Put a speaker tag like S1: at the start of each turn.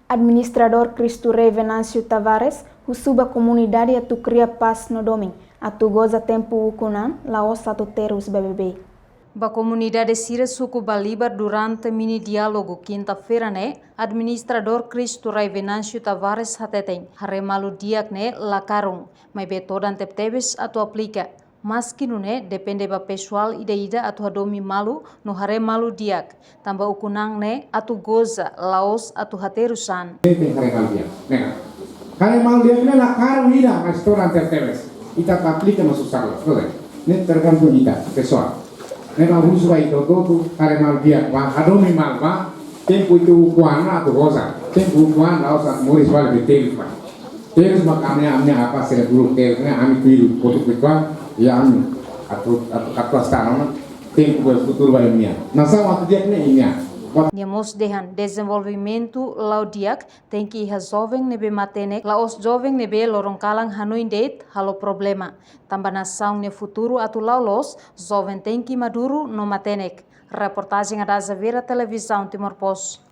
S1: Administrador Cristure Venâncio Tavares, o suba comunidade a tu cria paz no domingo, a tu goza tempo ukunan, laos a tu ter os BBB.
S2: A comunidade Sira suku balibar durante mini diálogo quinta-feira né, administrador Cristure Venâncio Tavares hateteng, haremalu diak né lakarung, mas betodan tep-tebes atu aplica. Mas que não é, depende da pessoal ida atu hadomi malu no hare malu diak. Tambah ukunang ne atu goza laos atu haterusan.
S3: Hare malu diak ne la caro ida mas toran terteres. Ita aplica no susarlo, ¿verdad? Ne tergantung ita pessoal. Ne ma usu ai todo hare malu diak wa hadomi mal wa tempo itu kuana atu goza. Tempo kuana laos atu moris wale betel. Terus makanya amnya apa sih dulu terusnya ami pilih foto kita yang atau tanah tempo futuro vai minha nasa waktu dia ini
S2: Niamos dehan desenvolvimento laudiak tem que jovem nebe matenek laos jovem nebe lorong kalang hanoi date halo problema tambah nação ne futuro atu laulos jovem tem que maduro no matenek reportagem da Zavira Televisão Timor Post.